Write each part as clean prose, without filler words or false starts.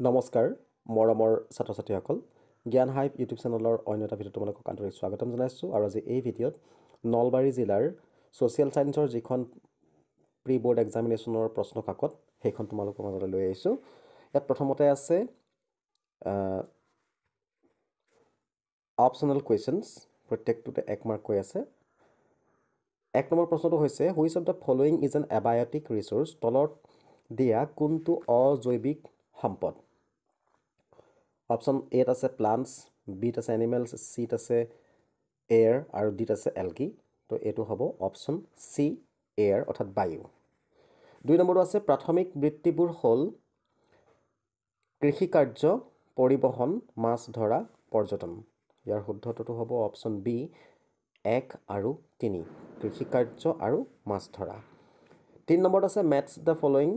নমস্কাৰ মৰমৰ ছাত্ৰ ছাত্ৰীসকল জ্ঞান হাইভ ইউটিউব চেনেলৰ অন্য এটা ভিডিঅ'ত তোমালোকক আন্তৰিক স্বাগতম জনাইছোঁ আৰু আজি এই ভিডিঅ'ত নলবাৰী জিলাৰ ছ'চিয়েল ছায়েন্সৰ যিখন প্ৰি বৰ্ড এক্সামিনেশ্যনৰ প্ৰশ্ন কাকত সেইখন তোমালোকৰ মাজলৈ লৈ আহিছোঁ। ইয়াত প্ৰথমতে আছে অপশ্যনেল কুৱেশ্যনছ, প্ৰত্যেকটোতে 1 মাৰ্ক কৈ আছে। 1 নম্বৰ প্ৰশ্নটো হৈছে which of the following is an abiotic resource, তলত দিয়া কোনটো অজৈৱিক সম্পদ। অপশ্যন এত আছে প্লাণ্টছ, বিত আছে এনিমেলছ, চিত আছে এয়াৰ আৰু ডিত আছে এলগি। তো এইটো হ'ব অপশ্যন চি এয়াৰ অৰ্থাৎ বায়ু। 2 নম্বৰটো আছে প্ৰাথমিক বৃত্তিবোৰ হ'ল কৃষিকাৰ্য, পৰিবহণ, মাছ ধৰা, পৰ্যটন। ইয়াৰ শুদ্ধটোতো হ'ব অপশ্যন বি 1 আৰু 3, কৃষিকাৰ্য আৰু মাছ ধৰা। 3 নম্বৰত আছে মেথছ দ্য ফলোয়িং।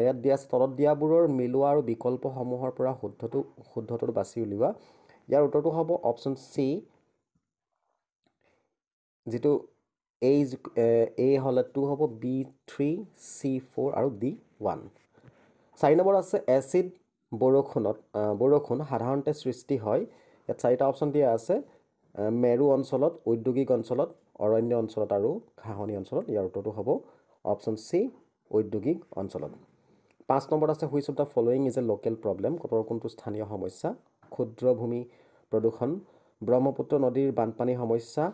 ইয়াত দিয়া আছে তলত দিয়াবোৰৰ মিলোৱা আৰু বিকল্পসমূহৰ পৰা শুদ্ধটো বাছি উলিওৱা। ইয়াৰ উত্তৰটো হ'ব অপশ্যন চি, যিটো এ হ'লে 2 হ'ব, B3, C4 আৰু D1। 4 নম্বৰ আছে এচিড বৰষুণ সাধাৰণতে সৃষ্টি হয়। ইয়াত 4টা অপশ্যন দিয়া আছে, মেৰু অঞ্চলত, ঔদ্যোগিক অঞ্চলত, অৰণ্য অঞ্চলত আৰু ঘাঁহনি অঞ্চলত। ইয়াৰ উত্তৰটো হ'ব অপশ্যন চি, ঔদ্যোগিক অঞ্চলত। 5 নম্বৰত আছে which of the following is a local problem, কোনটো স্থানীয় সমস্যা। ক্ষুদ্ৰ ভূমি প্ৰদূষণ, ব্ৰহ্মপুত্ৰ নদীৰ বানপানী সমস্যা,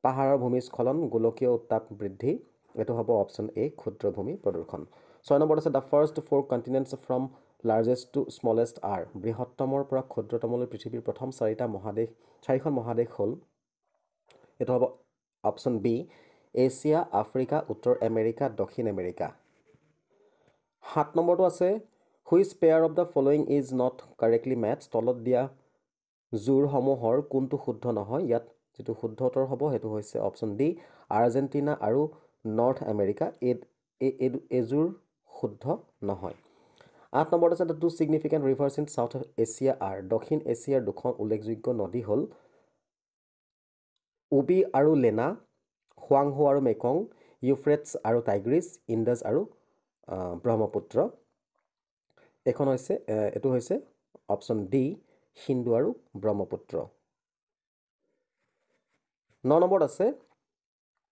পাহাৰৰ ভূমিস্খলন, গোলকীয় উত্তাপ বৃদ্ধি। এইটো হ'ব অপশ্যন এ, ক্ষুদ্ৰ ভূমি প্ৰদূষণ। 6 নম্বৰত আছে the first 4 continents from largest to smallest are, বৃহত্তমৰ পৰা ক্ষুদ্ৰতমলৈ পৃথিৱীৰ প্ৰথম 4খন মহাদেশ হ'ল। এইটো হ'ব অপশ্যন বি, এছিয়া, আফ্ৰিকা, উত্তৰ আমেৰিকা, দক্ষিণ আমেৰিকা। 7 নম্বৰটো আছে which pair of the following is not correctly মেটছ, তলত দিয়া জোৰসমূহৰ কোনটো শুদ্ধ নহয়। ইয়াত যিটো শুদ্ধ উত্তৰ হ'ব সেইটো হৈছে অপশ্যন ডি, আৰ্জেণ্টিনা আৰু নৰ্থ আমেৰিকা। এইযোৰ শুদ্ধ নহয়। 8 নম্বৰত আছে the 2 significant reverse in south Asia R, দক্ষিণ এছিয়াৰ 2খন উল্লেখযোগ্য নদী হ'ল উবি আৰু লেনা, হুৱাংহো আৰু মেকং, ইউফ্ৰেটছ আৰু টাইগ্ৰিছ, ইণ্ডাছ আৰু ব্ৰহ্মপুত্ৰ। এইটো হৈছে অপশ্যন ডি, সিন্ধু আৰু ব্ৰহ্মপুত্ৰ। 9 নম্বৰত আছে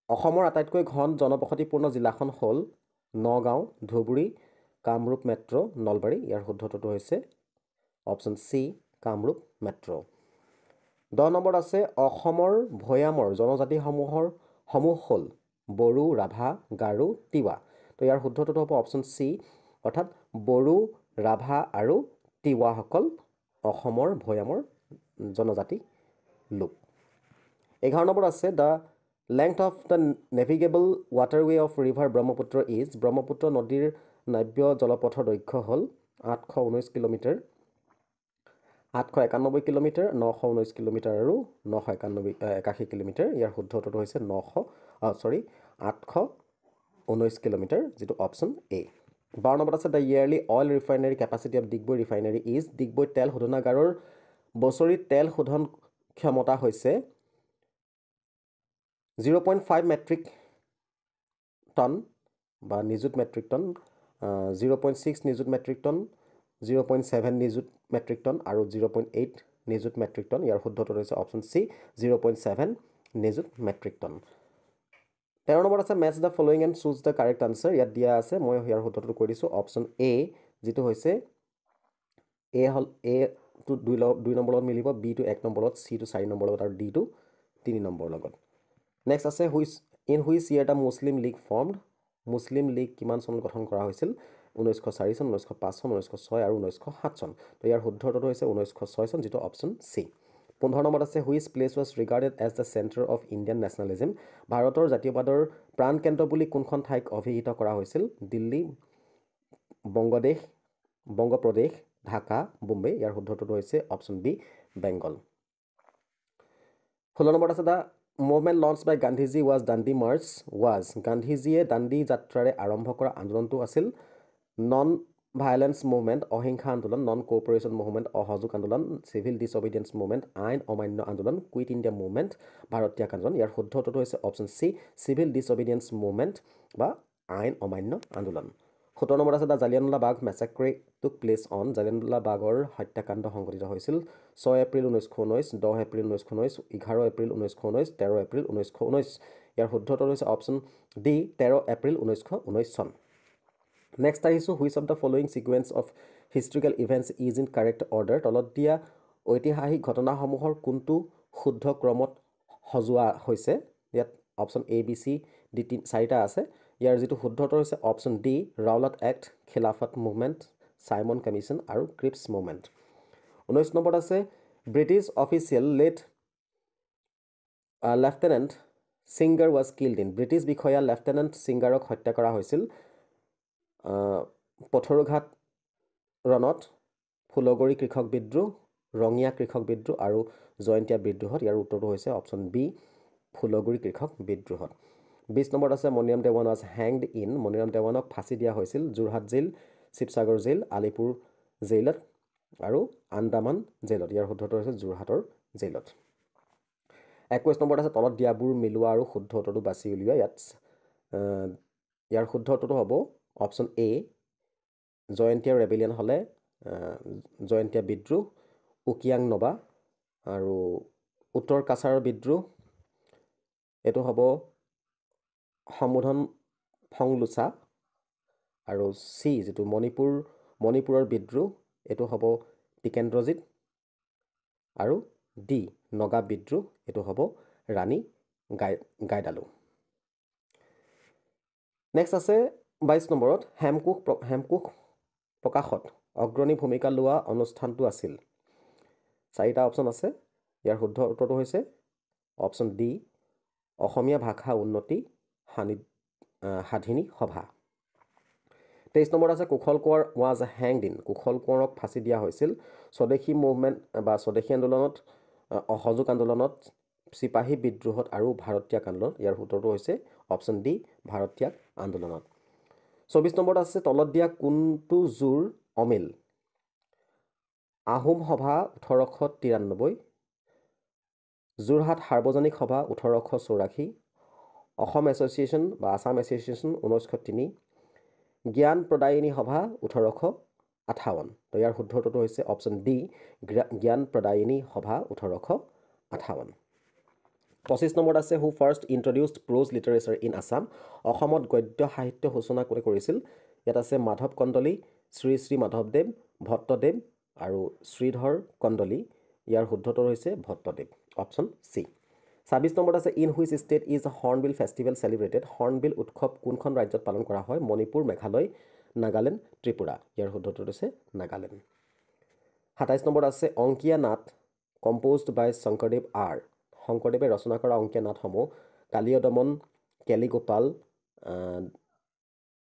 অসমৰ আটাইতকৈ ঘন জনবসতিপূৰ্ণ জিলাখন হ'ল নগাঁও, ধুবুৰী, কামৰূপ মেট্ৰ', নলবাৰী। ইয়াৰ শুদ্ধটো হৈছে অপশ্যন চি, কামৰূপ মেট্ৰ'। 10 নম্বৰত আছে অসমৰ ভৈয়ামৰ জনজাতিসমূহ হ'ল বড়ো, ৰাভা, গাৰো, তিৱা। তো ইয়াৰ শুদ্ধটো হ'ব অপশ্যন চি, অৰ্থাৎ বড়ো, ৰাভা আৰু তিৱাসকল অসমৰ ভৈয়ামৰ জনজাতি লোক। 11 নম্বৰত আছে the length of the navigable waterway of river Brahmaputra is, Brahmaputra নদীৰ নাব্য জলপথৰ দৈৰ্ঘ্য হ'ল 819 কিলোমিটাৰ, 891 কিলোমিটাৰ, 919 কিলোমিটাৰ আৰু 981 কিলোমিটাৰ। ইয়াৰ শুদ্ধ উত্তৰটো হৈছে 819 কিলোমিটাৰ, যিটো অপশ্যন এ। 12 নম্বৰত আছে the yearly oil refinery capacity of Digboi refinery is, Digboi তেল শোধনাগাৰৰ বছৰি তেল শোধন ক্ষমতা হৈছে 0.5 মেট্ৰিক টন বা নিযুত মেট্ৰিক টন, 0.6 নিযুত মেট্ৰিক টন, 0.7 নিযুত মেট্ৰিক টন আৰু 0.8 নিযুত মেট্ৰিক টন। ইয়াৰ শুদ্ধটো হৈছে অপশ্যন চি, 0.7 নিযুত মেট্ৰিক টন। 13 নম্বৰত আছে match the following and choose the correct answer. ইয়াত দিয়া আছে, মই ইয়াৰ শুদ্ধটো কৈ দিছোঁ, অপশ্যন এ, যিটো হৈছে এটো 2 নম্বৰ লগত মিলিব, বিটো 1 নম্বৰ লগত, চিটো 4 নম্বৰ লগত আৰু ডিটো 3 নম্বৰ লগত। নেক্সট আছে which year the Muslim league formed, Muslim league কিমান চনত গঠন কৰা হৈছিল। 1904 চন, 1905 চন, 1906 আৰু 1907 চন। তো ইয়াৰ শুদ্ধটো হৈছে 1906 চন, যিটো অপশ্যন চি। 15 নম্বৰত আছে which place was regarded as the centre of Indian nationalism, ভাৰতৰ জাতীয়বাদৰ প্ৰাণকেন্দ্ৰ বুলি কোনখন ঠাইক অভিহিত কৰা হৈছিল। দিল্লী, বংগপ্ৰদেশ, ঢাকা, বোম্বে। ইয়াৰ শুদ্ধটো হৈছে অপশ্যন বি, বেংগল। 16 নম্বৰত আছে the movement launch by Gandhiji was Dandi march was, গান্ধীজীয়ে দাণ্ডি যাত্ৰাৰে আৰম্ভ কৰা আন্দোলনটো আছিল নন ভায়লেন্স মুভমেণ্ট, অহিংসা আন্দোলন, নন কোঅপাৰেশ্যন মুভমেণ্ট, অসহযোগ আন্দোলন, চিভিল ডিছঅবিডিয়েঞ্চ মুভমেণ্ট, আইন অমান্য আন্দোলন, কুইট ইণ্ডিয়া মুভমেণ্ট, ভাৰত ত্যাগ আন্দোলন। ইয়াৰ শুদ্ধটো হৈছে option C, civil disobedience movement বা আইন অমান্য আন্দোলন। 17 নম্বৰ আছে দ্য জালিয়ানৱালা বাগ মেছাক্ৰে টুক প্লেচ অন জালিয়ানৱালা বাগৰ হত্যাকাণ্ড সংঘটিত হৈছিল 6 এপ্ৰিল 1919 10 এপ্ৰিল 1919 11 এপ্ৰিল 1919 13 এপ্ৰিল 1919 ইয়াৰ শুদ্ধ উত্তৰ হৈছে অপশ্যন ডি 13 এপ্ৰিল 1919 চন নেক্সট আহিছোঁ which of the following sequence of historical events is in correct order তলত দিয়া ঐতিহাসিক ঘটনাসমূহৰ কোনটো শুদ্ধ ক্ৰমত সজোৱা হৈছে ইয়াত option A B C D 4টা আছে ইয়াৰ যিটো শুদ্ধ উত্তৰ হৈছে option D Rowlatt Act Khilafat movement Simon Commission আৰু ক্ৰিপছ মুভমেণ্ট 19 নম্বৰত আছে British official lieutenant Singer was killed in British বিষয়া লেফটেনেণ্ট সিংগাৰক হত্যা কৰা হৈছিল পথৰুঘাট ৰণত ফুলগৰী কৃষক বিদ্ৰোহ ৰঙিয়া কৃষক বিদ্ৰোহ আৰু জয়ন্তীয়া বিদ্ৰোহত ইয়াৰ উত্তৰটো হৈছে অপশ্যন বি ফুলগৰী কৃষক বিদ্ৰোহত 20 নম্বৰত আছে Maniram Dewan was hanged in Maniram দেৱানক ফাঁচি দিয়া হৈছিল যোৰহাট জেইল শিৱসাগৰ জেইল আলিপুৰ জেইলত আৰু আন্দামান জেইলত ইয়াৰ শুদ্ধ উত্তৰ হৈছে যোৰহাটৰ জেইলত 21 নম্বৰত আছে তলত দিয়াবোৰ মিলোৱা আৰু শুদ্ধ উত্তৰটো বাছি উলিওৱা ইয়াৰ শুদ্ধ উত্তৰটো হ'ব অপশ্যন এ জয়ন্তীয়া ৰেবেলিয়ন হ'লে জয়ন্তীয়া বিদ্ৰোহ উকিয়াং নবা আৰু উত্তৰ কাছাৰৰ বিদ্ৰোহ এইটো হ'ব সমুধন ফংলুচা আৰু চি যিটো মণিপুৰৰ বিদ্ৰোহ এইটো হ'ব টিকেন্দ্ৰজিত আৰু ডি নগা বিদ্ৰোহ এইটো হ'ব ৰাণী গাইডালু নেক্সট আছে 22 নম্বৰত হেমকোষ প্ৰকাশত অগ্ৰণী ভূমিকা লোৱা অনুষ্ঠানটো আছিল 4টা অপশ্যন আছে ইয়াৰ শুদ্ধ উত্তৰটো হৈছে অপশ্যন ডি অসমীয়া ভাষা উন্নতি সাধিনী সভা 23 নম্বৰত আছে Kushal Konwar was hanged in কুশল কোঁৱৰক ফাঁচি দিয়া হৈছিল স্বদেশী মুভমেণ্ট বা স্বদেশী আন্দোলনত অসহযোগ আন্দোলনত চিপাহী বিদ্ৰোহত আৰু ভাৰতীয় আন্দোলনত ইয়াৰ উত্তৰটো হৈছে অপশ্যন ডি ভাৰতীয় আন্দোলনত 24 নম্বৰত আছে তলত দিয়া কোনটো জোৰ অমিল আহোম সভা 1893 যোৰহাট সাৰ্বজনিক সভা 1884 অসম এছ'চিয়েশ্যন বা আছাম এছ'চিয়েশ্যন 1903 জ্ঞান প্ৰদায়িনী সভা 1858 তো ইয়াৰ শুদ্ধ উত্তৰটো হৈছে অপশ্যন ডি জ্ঞান প্ৰদায়িনী সভা 1858 25 নম্বৰত আছে হু ফাৰ্ষ্ট ইন্ট্ৰডিউচড প্ৰোজ লিটাৰেচাৰ ইন আছাম অসমত গদ্য সাহিত্য সূচনা কোনে কৰিছিল ইয়াত আছে মাধৱ কন্দলী শ্ৰী শ্ৰী মাধৱদেৱ ভট্টদেৱ আৰু শ্ৰীধৰ কন্দলী ইয়াৰ শুদ্ধ উত্তৰ হৈছে ভট্টদেৱ অপশ্যন চি 26 নম্বৰত আছে in which state is hornbill festival celebrated hornbill উৎসৱ কোনখন ৰাজ্যত পালন কৰা হয় মণিপুৰ মেঘালয় নাগালেণ্ড ত্ৰিপুৰা ইয়াৰ শুদ্ধ উত্তৰ হৈছে নাগালেণ্ড 27 নম্বৰত আছে অংকীয়া নাট কম্প'জড বাই শংকৰদেৱ আৰ শংকৰদেৱে ৰচনা কৰা অংকীয়া নাটসমূহ কালীয় দমন কেলিগোপাল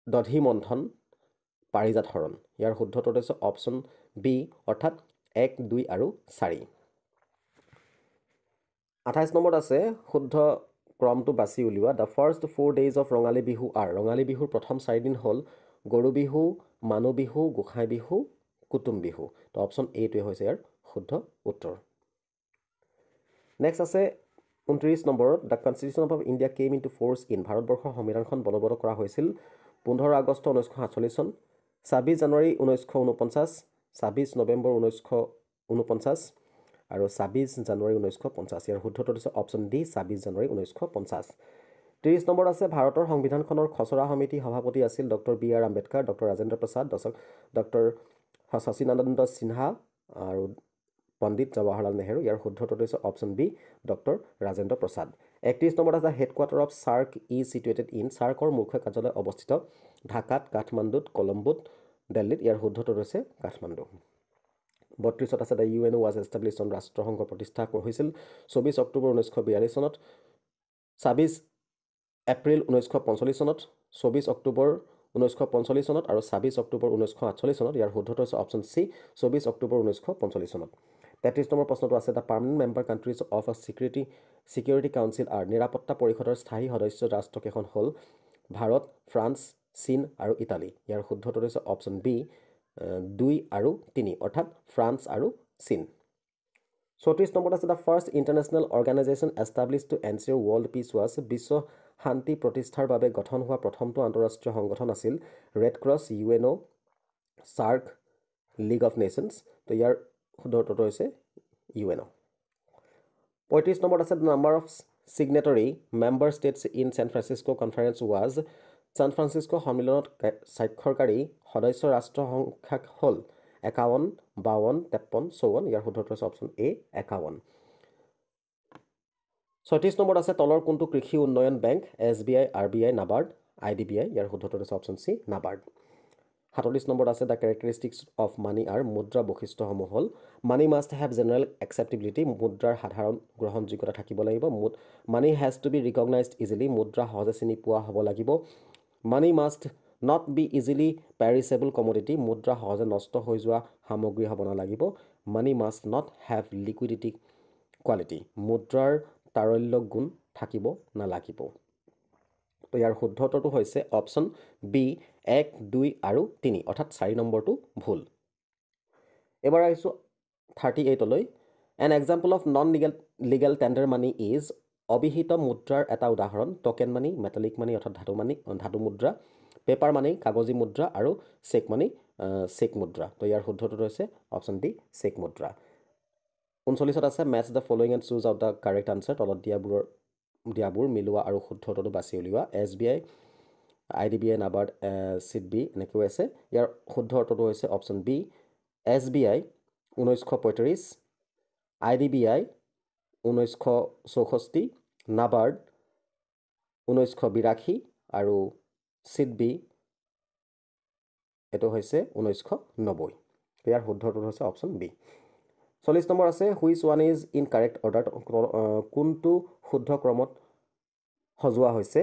দধি মন্থন পাৰিজাত হৰণ ইয়াৰ শুদ্ধ উত্তৰ হৈছে অপশ্যন বি অৰ্থাৎ 1 2 আৰু 4 28 নম্বৰত আছে শুদ্ধ ক্ৰমটো বাছি উলিওৱা the first 4 days of Rongali Bihu R Rongali বিহুৰ প্ৰথম 4 দিন হ'ল গৰু বিহু মানুহ বিহু গোসাই বিহু কুটুম বিহু তো অপশ্যন এটোৱে হৈছে ইয়াৰ শুদ্ধ উত্তৰ নেক্সট আছে 29 নম্বৰত the constitution of India came into force in ভাৰতবৰ্ষৰ সংবিধানখন বলবৎ কৰা হৈছিল 15 আগষ্ট 1947 চন 26 জানুৱাৰী 1949 26 নৱেম্বৰ 1949 আৰু 26 জানুৱাৰী 1950 ইয়াৰ শুদ্ধ উত্তৰ হৈছে অপশ্যন ডি 26 জানুৱাৰী 1950 30 নম্বৰ আছে ভাৰতৰ সংবিধানখনৰ খচৰা সমিতি সভাপতি আছিল doctor B R Ambedkar doctor Rajendra Prasad doctor Sachchidananda Sinha আৰু পণ্ডিত জৱাহৰলাল নেহৰু ইয়াৰ শুদ্ধ উত্তৰ হৈছে option B doctor Rajendra Prasad 31 নম্বৰত আছে headquarters of SAARC is situated in সাৰ্কৰ মুখ্য কাৰ্যালয় অৱস্থিত ঢাকাত কাঠমাণ্ডুত কলম্বোত দিল্লীত ইয়াৰ শুদ্ধ উত্তৰ হৈছে কাঠমাণ্ডু 32ত আছে the UN was established on ৰাষ্ট্ৰসংঘ প্ৰতিষ্ঠা হৈছিল 24 অক্টোবৰ 1942 চনত 26 এপ্ৰিল 1945 চনত 24 অক্টোবৰ 1945 চনত আৰু 26 অক্টোবৰ 1948 চনত ইয়াৰ শুদ্ধ উত্তৰ হৈছে অপশ্যন চি 24 অক্টোবৰ 1945 চনত 33 নম্বৰ প্ৰশ্নটো আছে the permanent member countries of a security council R নিৰাপত্তা পৰিষদৰ স্থায়ী সদস্য ৰাষ্ট্ৰকেইখন হ'ল ভাৰত ফ্ৰান্স চীন আৰু ইটালী ইয়াৰ শুদ্ধ উত্তৰ হৈছে অপশ্যন বি 2 আৰু 3 অৰ্থাৎ ফ্ৰান্স আৰু চীন 34 নম্বৰত আছে the first international organisation established to ensure world peace was বিশ্ব শান্তি প্ৰতিষ্ঠাৰ বাবে গঠন হোৱা প্ৰথমটো আন্তঃৰাষ্ট্ৰীয় সংগঠন আছিল red cross UNO SAARC league of nations তো ইয়াৰ শুদ্ধ উত্তৰটো হৈছে UNO 35 নম্বৰত আছে the number of signatory member states in San Francisco Conference was San Francisco সন্মিলনত স্বাক্ষৰকাৰী সদস্য ৰাষ্ট্ৰ সংখ্যা হ'ল 51, 52, 53, 54 ইয়াৰ শুদ্ধ উত্তৰ হৈছে অপশ্যন এ 51 36 নম্বৰত আছে তলৰ কোনটো কৃষি উন্নয়ন bank SBI RBI NABARD IDBI ইয়াৰ শুদ্ধ উত্তৰ হৈছে অপশ্যন চি NABARD 37 নম্বৰত আছে দ্য কেৰেক্টাৰিষ্টিক্স অফ মানি আৰু মুদ্ৰা বৈশিষ্ট্যসমূহ হ'ল money must have general acceptability মুদ্ৰাৰ সাধাৰণ গ্ৰহণযোগ্যতা থাকিব লাগিব money has to be recognised easily মুদ্ৰা সহজে চিনি পোৱা হ'ব লাগিব money must not be easily perishable commodity মুদ্ৰা সহজে নষ্ট হৈ যোৱা সামগ্ৰী হ'ব নালাগিব money must not have liquidity quality মুদ্ৰাৰ তাৰল্য গুণ থাকিব নালাগিব তো ইয়াৰ শুদ্ধ উত্তৰটো হৈছে অপশ্যন বি 1, 2 আৰু 3 অৰ্থাৎ 4 নম্বৰটো ভুল এবাৰ আহিছোঁ 38লৈ an example of non legal tender money is অবিহিত মুদ্ৰাৰ এটা উদাহৰণ টকেন মানি মেটালিক মানি অৰ্থাৎ ধাতু মুদ্ৰা পেপাৰ মানি কাগজী মুদ্ৰা আৰু চেক মুদ্ৰা তো ইয়াৰ শুদ্ধ উত্তৰটো হৈছে অপশ্যন ডি চেক মুদ্ৰা 39ত আছে match the following and choose out the correct answer তলত দিয়াবোৰ মিলোৱা আৰু শুদ্ধ উত্তৰটো বাছি উলিওৱা SBI IDBI NABARD CIDB এনেকৈ আছে ইয়াৰ শুদ্ধ উত্তৰটো হৈছে option B SBI 1935 IDBI 1964 NABARD 1982 আৰু CIDB এটো হৈছে 1990 ইয়াৰ শুদ্ধ উত্তৰটো হৈছে অপশ্যন বি 40 নম্বৰ আছে which one is in correct order কোনটো শুদ্ধ ক্ৰমত সজোৱা হৈছে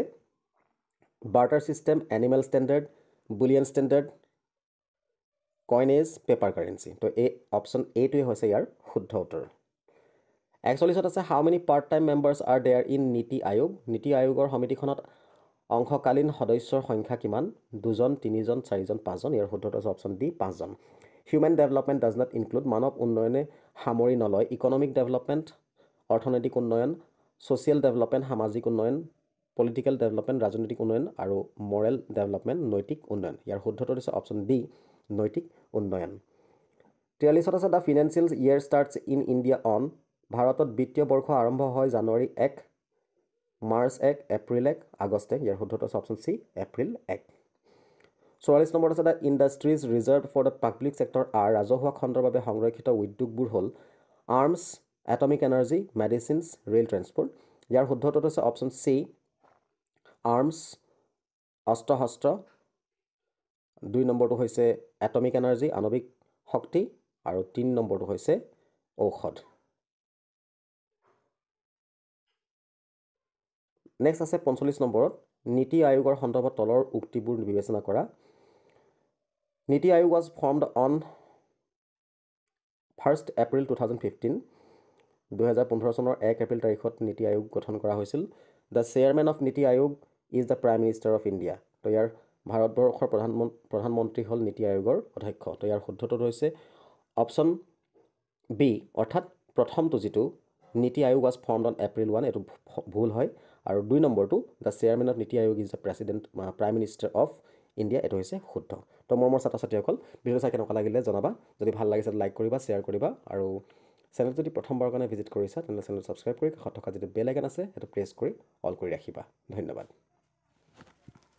barter system animal standard bullion standard coinage paper currency তো এই অপশ্যন এটোৱে হৈছে ইয়াৰ শুদ্ধ উত্তৰ 41ত আছে how many part time members are there in NITI আয়োগৰ সমিতিখনত অংশকালীন সদস্যৰ সংখ্যা কিমান 2 জন 3 জন 4 জন 5 জন ইয়াৰ শুদ্ধ উত্তৰ হৈছে অপশ্যন ডি 5 জন human development does not include মানৱ উন্নয়নে সামৰি নলয় ইকনমিক ডেভেলপমেণ্ট অৰ্থনৈতিক উন্নয়ন ছ'চিয়েল ডেভেলপমেণ্ট সামাজিক উন্নয়ন পলিটিকেল ডেভেলপমেণ্ট ৰাজনৈতিক উন্নয়ন আৰু মৰেল ডেভেলপমেণ্ট নৈতিক উন্নয়ন ইয়াৰ শুদ্ধ উত্তৰ হৈছে অপশ্যন ডি নৈতিক উন্নয়ন 43ত আছে the financial year starts in India on ভাৰতত বিত্তীয় বৰ্ষ আৰম্ভ হয় জানুৱাৰী 1 মাৰ্চ 1 এপ্ৰিল 1 আগষ্ট 1 ইয়াৰ শুদ্ধ উত্তৰ হৈছে অপশ্যন চি এপ্ৰিল 1 44 নম্বৰত আছে the industries reserved for the public sector are ৰাজহুৱা খণ্ডৰ বাবে সংৰক্ষিত উদ্যোগবোৰ হ'ল arms atomic energy medicines rail transport ইয়াৰ শুদ্ধ উত্তৰ হৈছে অপশ্যন চি আৰ্মছ অস্ত্ৰ শস্ত্ৰ 2 নম্বৰটো হৈছে এটমিক এনাৰ্জি আণৱিক শক্তি আৰু 3 নম্বৰটো হৈছে ঔষধ নেক্সট আছে 45 নম্বৰত নীতি আয়োগৰ সন্দৰ্ভত তলৰ উক্তিবোৰ বিবেচনা কৰা নীতি আয়োগ was formed on 1st April 2015 2015 চনৰ 1 এপ্ৰিল তাৰিখত নীতি আয়োগ গঠন কৰা হৈছিল দ্য চেয়াৰমেন অফ নীতি আয়োগ is the prime minister of India তো ইয়াৰ ভাৰতবৰ্ষৰ প্ৰধানমন্ত্ৰী হ'ল নীতি আয়োগৰ অধ্যক্ষ তো ইয়াৰ শুদ্ধটো হৈছে অপশ্যন বি অৰ্থাৎ প্ৰথমটো যিটো নীতি আয়োগ was formed on April 1 এটো ভুল হয় আৰু 2 নম্বৰটো দ্য চেয়াৰমেন অফ নীতি আয়োগ is the prime minister of India এটো হৈছে শুদ্ধ তো মোৰ ছাত্ৰ-ছাত্ৰীসকল ভিডিঅ' চাই কেনেকুৱা লাগিলে জনাবা যদি ভাল লাগিছে লাইক কৰিবা শ্বেয়াৰ কৰিবা আৰু চেনেল যদি প্ৰথমবাৰৰ কাৰণে ভিজিট কৰিছা তেন্তে চেনেল ছাবস্ক্ৰাইব কৰি কাষত থকা যিটো বেল আইকন আছে সেইটো প্ৰেছ কৰি অল কৰি ৰাখিবা ধন্যবাদ